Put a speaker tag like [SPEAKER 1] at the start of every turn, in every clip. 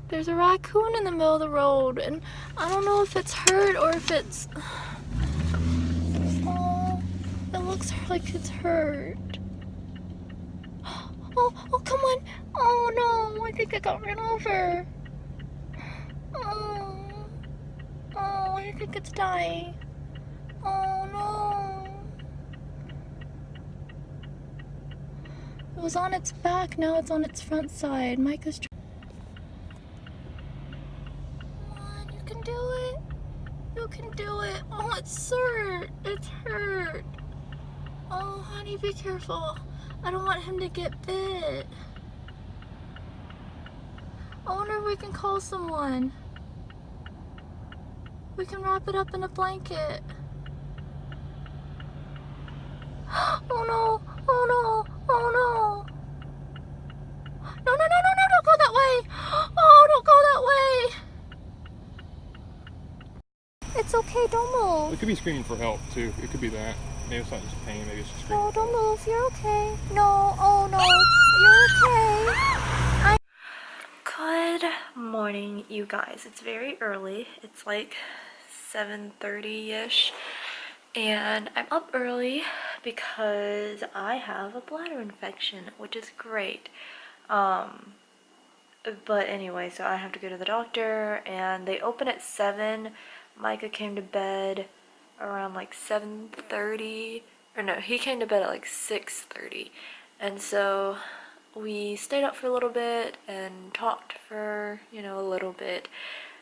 [SPEAKER 1] There's a raccoon in the middle of the road, and I don't know if it's hurt or if it's... Oh, it looks like it's hurt. Oh, come on. Oh, no, I think I got ran over. Oh, I think it's dying. Oh, no. It was on its back, now it's on its front side. Micah's... Come on, you can do it. You can do it. Oh, it's hurt. It's hurt. Oh, honey, be careful. I don't want him to get bit. I wonder if we can call someone. We can wrap it up in a blanket. Oh no, oh no, oh no. No, no, no, no, no, don't go that way. Oh, don't go that way. It's okay, don't
[SPEAKER 2] It
[SPEAKER 1] move.
[SPEAKER 2] could be screaming for help too. It could be that. Maybe it's not just pain, maybe it's just screaming.
[SPEAKER 1] No, don't move, you're okay. No, oh no, you're okay. Good morning, you guys. It's very early. It's like 7:30-ish. And I'm up early because I have a bladder infection, which is great. But anyway, so I have to go to the doctor, and they open at 7. Micah came to bed around like 7:30, or no, he came to bed at like 6:30. And so we stayed up for a little bit and talked for, a little bit.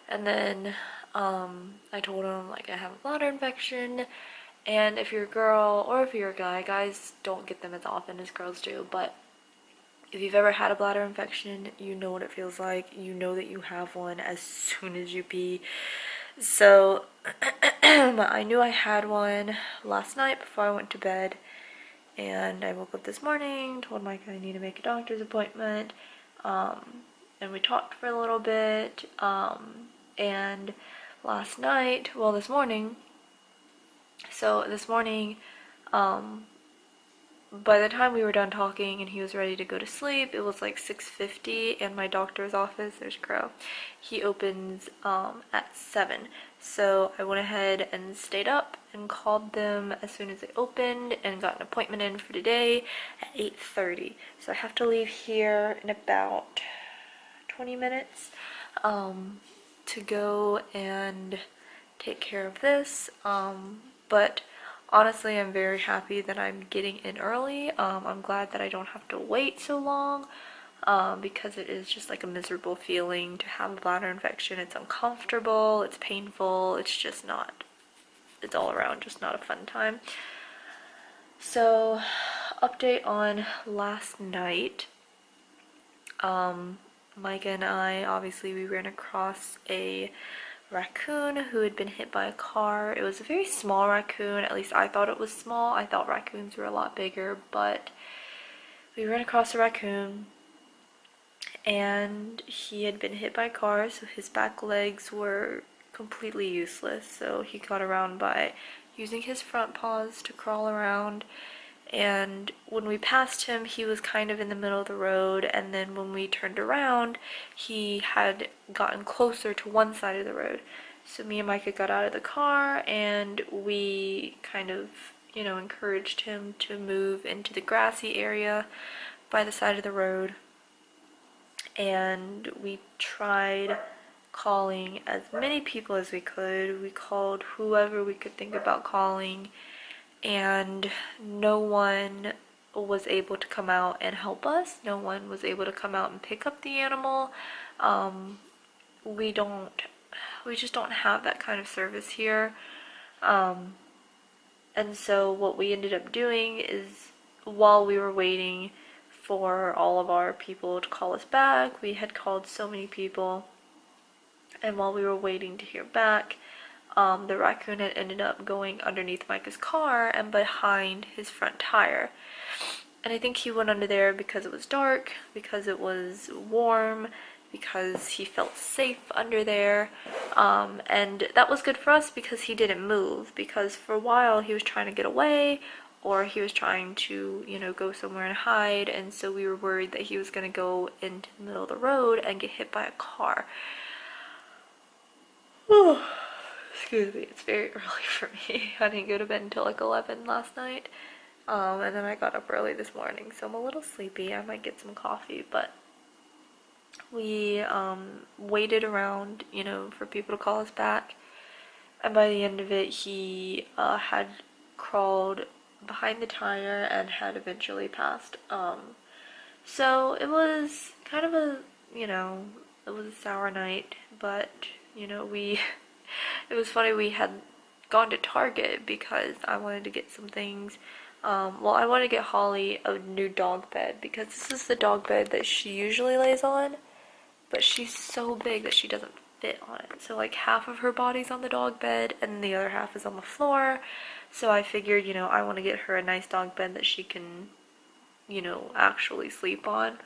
[SPEAKER 1] And then I told him, like, I have a bladder infection, and if you're a girl or if you're a guy, guys don't get them as often as girls do, but if you've ever had a bladder infection, you know what it feels like. You know that you have one as soon as you pee. So I knew I had one last night before I went to bed, and I woke up this morning, told Mike I need to make a doctor's appointment, and we talked for a little bit, and last night, well, this morning, by the time we were done talking and he was ready to go to sleep, it was like 6:50, and my doctor's office, there's Crow, he opens at 7. So I went ahead and stayed up and called them as soon as they opened and got an appointment in for today at 8:30. So I have to leave here in about 20 minutes to go and take care of this. But honestly, I'm very happy that I'm getting in early. I'm glad that I don't have to wait so long, because it is just like a miserable feeling to have a bladder infection. It's uncomfortable, it's painful, it's just not, it's all around just not a fun time. So, update on last night. Micah and I, obviously, we ran across a raccoon who had been hit by a car. It was a very small raccoon, at least I thought it was small. I thought raccoons were a lot bigger, but we ran across a raccoon and he had been hit by a car, so his back legs were completely useless. So he got around by using his front paws to crawl around, and when we passed him, he was kind of in the middle of the road, and then when we turned around, he had gotten closer to one side of the road. So me and Micah got out of the car, and we kind of, encouraged him to move into the grassy area by the side of the road, and we tried calling as many people as we could. We called whoever we could think about calling, and no one was able to come out and help us. No one was able to come out and pick up the animal. We just don't have that kind of service here. And so what we ended up doing is, while we were waiting for all of our people to call us back, we had called so many people, and while we were waiting to hear back, the raccoon had ended up going underneath Micah's car and behind his front tire. And I think he went under there because it was dark, because it was warm, because he felt safe under there. And that was good for us because he didn't move, because for a while he was trying to get away, or he was trying to, you know, go somewhere and hide, and so we were worried that he was going to go into the middle of the road and get hit by a car. Excuse me, it's very early for me. I didn't go to bed until like 11 last night, and then I got up early this morning, so I'm a little sleepy. I might get some coffee, but we waited around, you know, for people to call us back, and by the end of it, he had crawled behind the tire and had eventually passed. So it was kind of a, you know, it was a sour night, but, you know, it was funny, we had gone to Target because I wanted to get some things. Well, I wanted to get Holly a new dog bed because this is the dog bed that she usually lays on, but she's so big that she doesn't fit on it. So like half of her body's on the dog bed and the other half is on the floor. So I figured, you know, I want to get her a nice dog bed that she can, you know, actually sleep on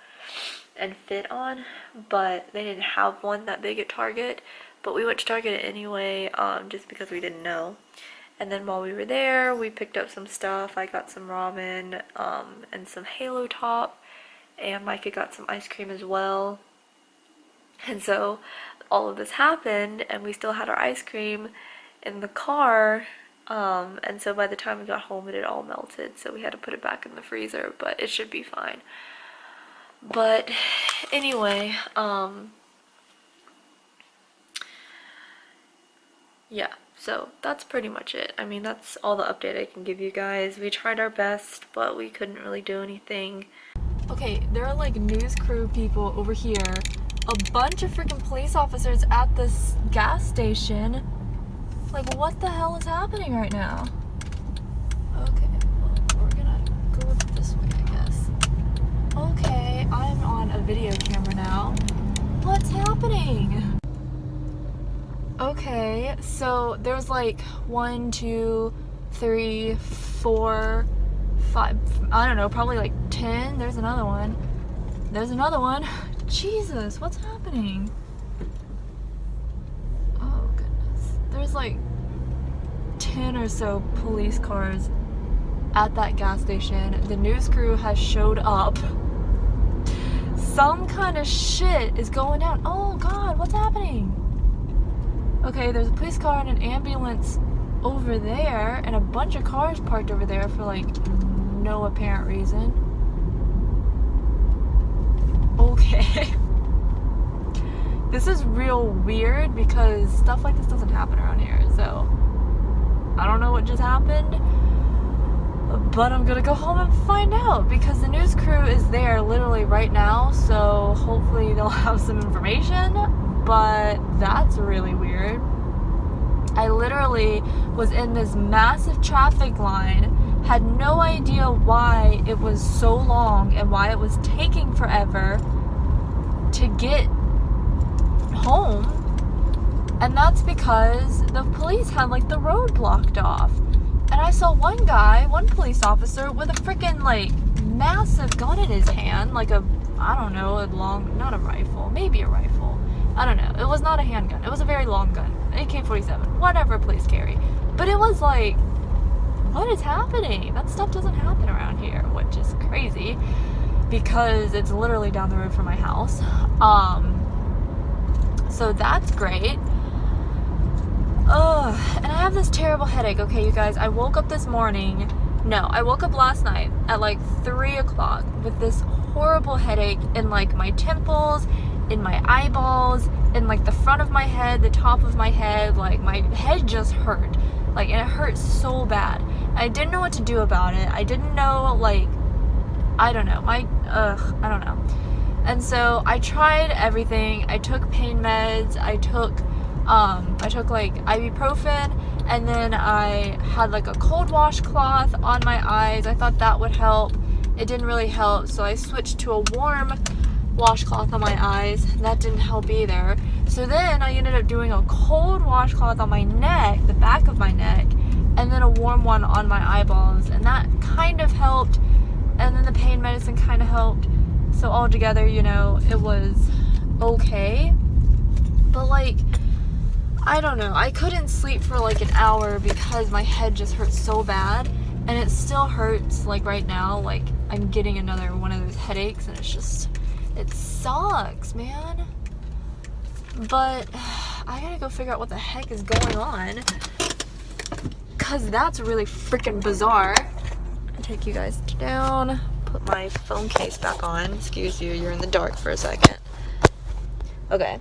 [SPEAKER 1] and fit on, but they didn't have one that big at Target. But we went to Target anyway, just because we didn't know. And then while we were there, we picked up some stuff. I got some ramen, and some Halo Top, and Micah got some ice cream as well. And so all of this happened, and we still had our ice cream in the car, and so by the time we got home it had all melted, so we had to put it back in the freezer, but it should be fine. But anyway, yeah, so that's pretty much it. I mean, that's all the update I can give you guys. We tried our best, but we couldn't really do anything. Okay, there are like news crew people over here, a bunch of freaking police officers at this gas station. Like, what the hell is happening right now? Okay, well, we're gonna go this way, I guess. Okay, I'm on a video camera now. What's happening? Okay, so there's like 1, 2, 3, 4, 5, I don't know, probably like 10. There's another one. There's another one. Jesus, what's happening? Oh goodness. There's like 10 or so police cars at that gas station. The news crew has showed up. Some kind of shit is going down. Oh god, what's happening? Okay, there's a police car and an ambulance over there, and a bunch of cars parked over there for like no apparent reason. Okay. This is real weird because stuff like this doesn't happen around here, so I don't know what just happened, but I'm gonna go home and find out because the news crew is there literally right now, so hopefully they'll have some information, but that's really weird. I literally was in this massive traffic line, had no idea why it was so long and why it was taking forever to get home, and that's because the police had like the road blocked off. And I saw one police officer with a freaking like massive gun in his hand, like a, I don't know, a long, not a rifle, maybe a rifle, I don't know, it was not a handgun, it was a very long gun, AK-47, whatever police carry, but it was like, what is happening? That stuff doesn't happen around here, which is crazy because it's literally down the road from my house. So that's great. And I have this terrible headache. Okay, you guys, I woke up this morning. No, I woke up last night at like 3 o'clock with this horrible headache in like my temples, in my eyeballs, in like the front of my head, the top of my head. Like my head just hurt. Like, and it hurt so bad. I didn't know what to do about it. I didn't know, like, I don't know. I don't know. And so I tried everything. I took pain meds. I took like ibuprofen, and then I had like a cold washcloth on my eyes. I thought that would help. It didn't really help, so I switched to a warm washcloth on my eyes. That didn't help either. So then I ended up doing a cold washcloth on my neck, the back of my neck, and then a warm one on my eyeballs, and that kind of helped, and then the pain medicine kind of helped. So altogether, you know, it was okay. But like, I don't know, I couldn't sleep for like an hour because my head just hurt so bad. And it still hurts, like right now, like I'm getting another one of those headaches, and it's just, it sucks, man. But I gotta go figure out what the heck is going on, cause that's really freaking bizarre. I'll take you guys down, put my phone case back on. Excuse you, you're in the dark for a second. Okay.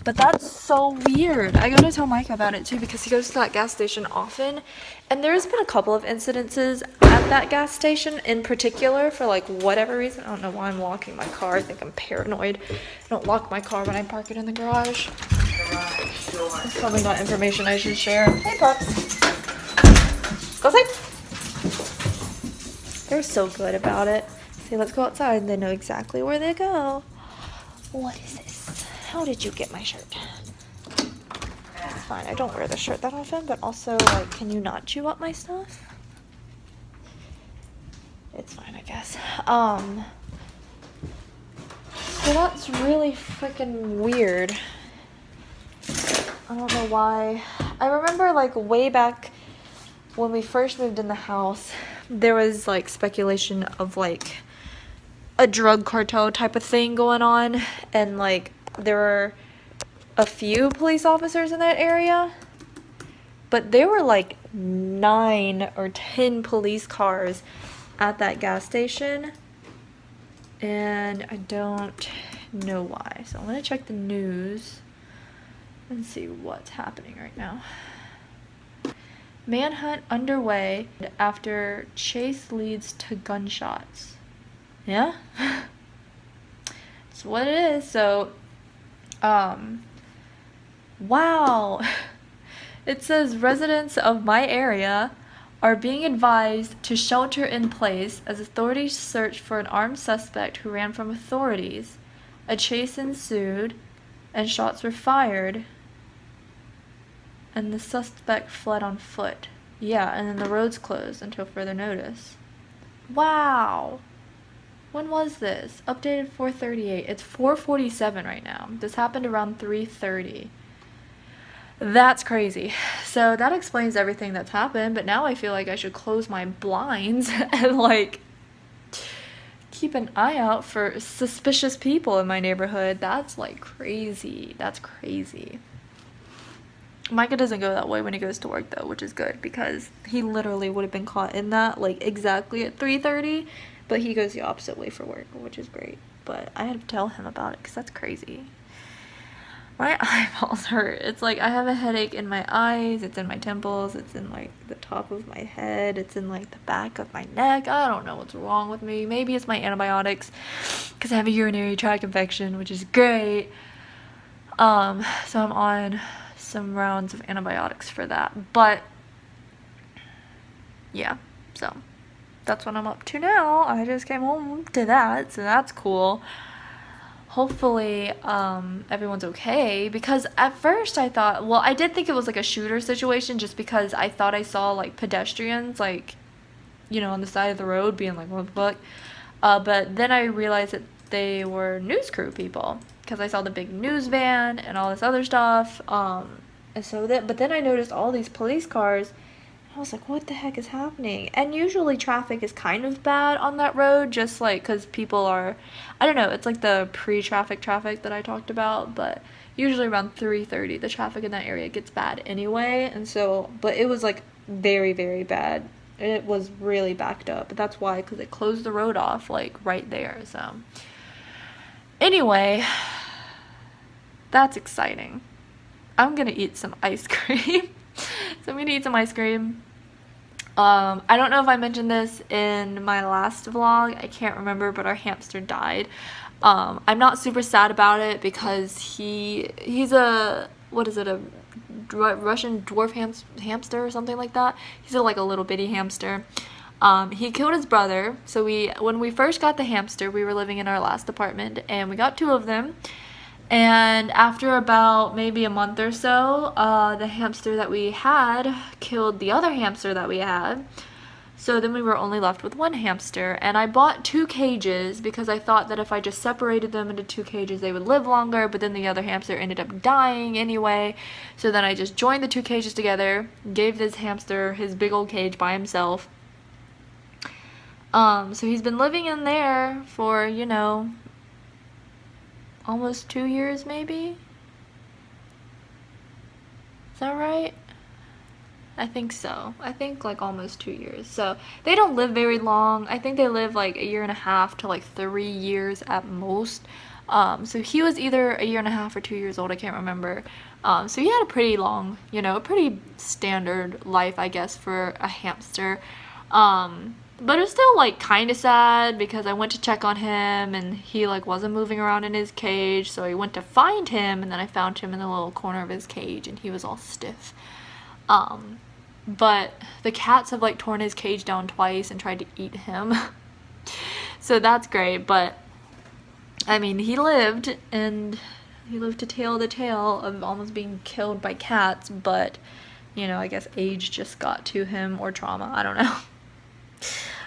[SPEAKER 1] But that's so weird. I gotta tell Mike about it too, because he goes to that gas station often, and there's been a couple of incidences at that gas station in particular for like whatever reason. I don't know why I'm locking my car. I think I'm paranoid. I don't lock my car when I park it in the garage. That's probably not information I should share. Hey pups. Go outside. They're so good about it. Say, let's go outside, and they know exactly where they go. What is this? How did you get my shirt? It's fine. I don't wear the shirt that often, but also, like, can you not chew up my stuff? It's fine, I guess. So that's really freaking weird. I don't know why. I remember, like, way back when we first moved in the house, there was, like, speculation of, like, a drug cartel type of thing going on, and like there were a few police officers in that area, but there were like 9 or 10 police cars at that gas station, and I don't know why. So I'm gonna check the news and see what's happening right now. Manhunt underway after chase leads to gunshots. Yeah, it's what it is. So, wow. It says residents of my area are being advised to shelter in place as authorities search for an armed suspect who ran from authorities. A chase ensued and shots were fired, and the suspect fled on foot. Yeah, and then the roads closed until further notice. Wow. When was this? Updated 4:38. It's 4:47 right now. This happened around 3:30. That's crazy. So that explains everything that's happened, but now I feel like I should close my blinds and like keep an eye out for suspicious people in my neighborhood. That's like crazy. That's crazy. Micah doesn't go that way when he goes to work though, which is good, because he literally would have been caught in that like exactly at 3:30. But he goes the opposite way for work, which is great. But I had to tell him about it because that's crazy. My eyeballs hurt. It's like I have a headache in my eyes. It's in my temples. It's in like the top of my head. It's in like the back of my neck. I don't know what's wrong with me. Maybe it's my antibiotics because I have a urinary tract infection, which is great. So I'm on some rounds of antibiotics for that. But yeah, so that's what I'm up to now. I just came home to that, so that's cool. Hopefully everyone's okay, because at first I thought, well, I did think it was like a shooter situation, just because I thought I saw like pedestrians like, you know, on the side of the road being like, what the fuck. But then I realized that they were news crew people, because I saw the big news van and all this other stuff. And so but then I noticed all these police cars. I was like, what the heck is happening? And usually traffic is kind of bad on that road, just like because people are, I don't know, it's like the pre-traffic traffic that I talked about, but usually around 3:30 the traffic in that area gets bad anyway. And so, but it was like very, very bad. It was really backed up, but that's why, because it closed the road off like right there. So anyway, that's exciting. I'm gonna eat some ice cream. So I'm gonna eat some ice cream. I don't know if I mentioned this in my last vlog. I can't remember, but our hamster died. I'm not super sad about it because he's a, what is it, a Russian dwarf hamster or something like that. He's like a little bitty hamster. He killed his brother. So when we first got the hamster, we were living in our last apartment, and we got 2 of them. And after about maybe a month or so, the hamster that we had killed the other hamster that we had. So then we were only left with one hamster, and I bought 2 cages because I thought that if I just separated them into 2 cages, they would live longer, but then the other hamster ended up dying anyway. So then I just joined the 2 cages together, gave this hamster his big old cage by himself. So he's been living in there for, you know, almost 2 years maybe? Is that right? I think so. I think like almost 2 years. So they don't live very long. I think they live like 1.5 to like 3 years at most. So he was either 1.5 years or 2 years old. I can't remember. So he had a pretty long, you know, a pretty standard life, I guess, for a hamster. But it was still like kind of sad because I went to check on him and he like wasn't moving around in his cage. So I went to find him and then I found him in the little corner of his cage and he was all stiff. But the cats have like torn his cage down twice and tried to eat him. So that's great, but I mean, he lived to tell the tale of almost being killed by cats, but you know, I guess age just got to him or trauma, I don't know.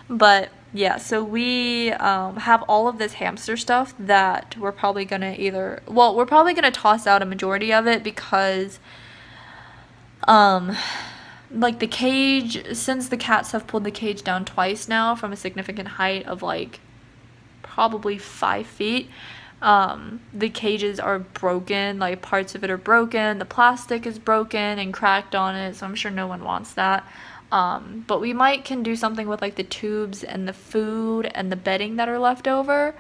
[SPEAKER 1] But yeah, so we have all of this hamster stuff that we're probably gonna we're probably gonna toss out a majority of it because like the cage, since the cats have pulled the cage down twice now from a significant height of like probably 5 feet, the cages are broken, like parts of it are broken, the plastic is broken and cracked on it, so I'm sure no one wants that. But we can do something with like the tubes and the food and the bedding that are left over.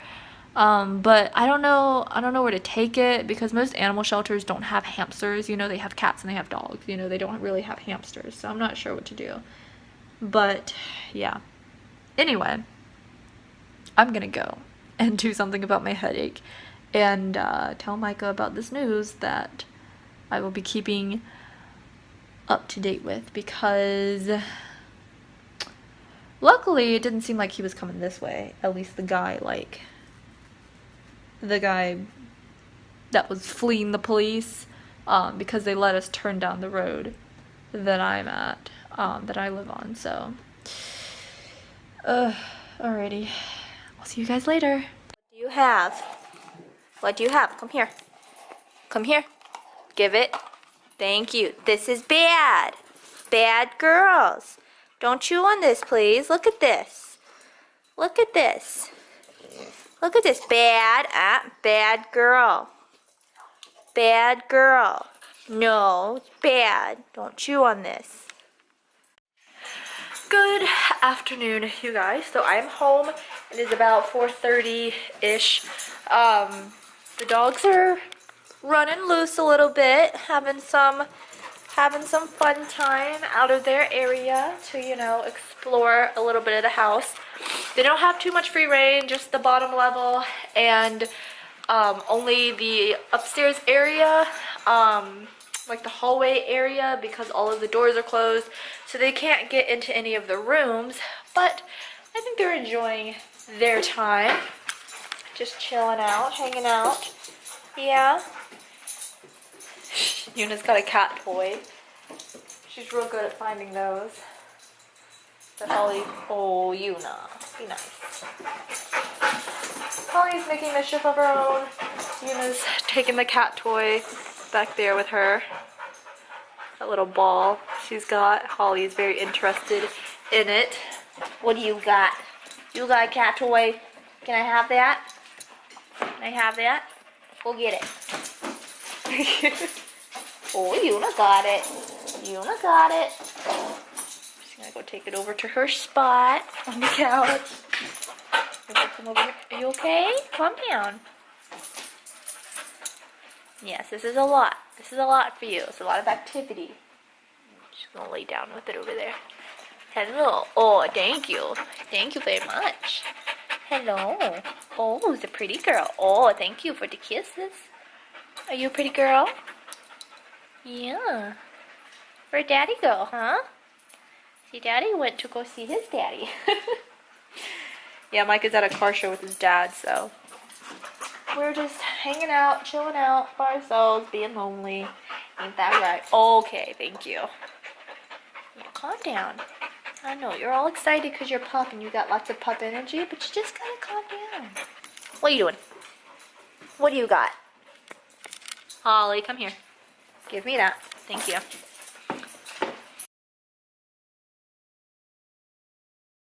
[SPEAKER 1] But I don't know where to take it because most animal shelters don't have hamsters, you know, they have cats and they have dogs, you know, they don't really have hamsters, so I'm not sure what to do. But yeah. Anyway, I'm gonna go and do something about my headache and tell Micah about this news that I will be keeping up to date with because luckily it didn't seem like he was coming this way, at least the guy that was fleeing the police, because they let us turn down the road that I'm at, that I live on, so. Alrighty. I'll see you guys later. What do you have? What do you have? Come here. Come here. Give it. Thank you. This is bad. Bad girls. Don't chew on this, please. Look at this. Look at this. Look at this. Bad girl. Bad girl. No, it's bad. Don't chew on this. Good afternoon, you guys. So I'm home. It is about 4:30-ish. The dogs are running loose a little bit, having some fun time out of their area to, you know, explore a little bit of the house. They don't have too much free reign, just the bottom level and only the upstairs area, like the hallway area, because all of the doors are closed, so they can't get into any of the rooms, but I think they're enjoying their time, just chilling out, hanging out. Yeah. Yuna's got a cat toy. She's real good at finding those. But Holly, oh, Yuna, be nice. Holly's making mischief of her own. Yuna's taking the cat toy back there with her. That little ball she's got. Holly is very interested in it. What do you got? You got a cat toy? Can I have that? Can I have that? Go get it. Oh, Yuna got it. Yuna got it. She's gonna go take it over to her spot on the couch. Come over here. Are you okay? Calm down. Yes, this is a lot. This is a lot for you. It's a lot of activity. She's gonna lay down with it over there. Hello. Oh, thank you. Thank you very much. Hello. Oh, it's a pretty girl. Oh, thank you for the kisses. Are you a pretty girl? Yeah. Where'd Daddy go, huh? See, Daddy went to go see his daddy. Yeah, Mike is at a car show with his dad, so we're just hanging out, chilling out by ourselves, being lonely. Ain't that right? Okay, thank you. Yeah, calm down. I know, you're all excited because you're pup and you got lots of pup energy, but you just gotta calm down. What are you doing? What do you got? Holly, come here. Give me that. Thank you.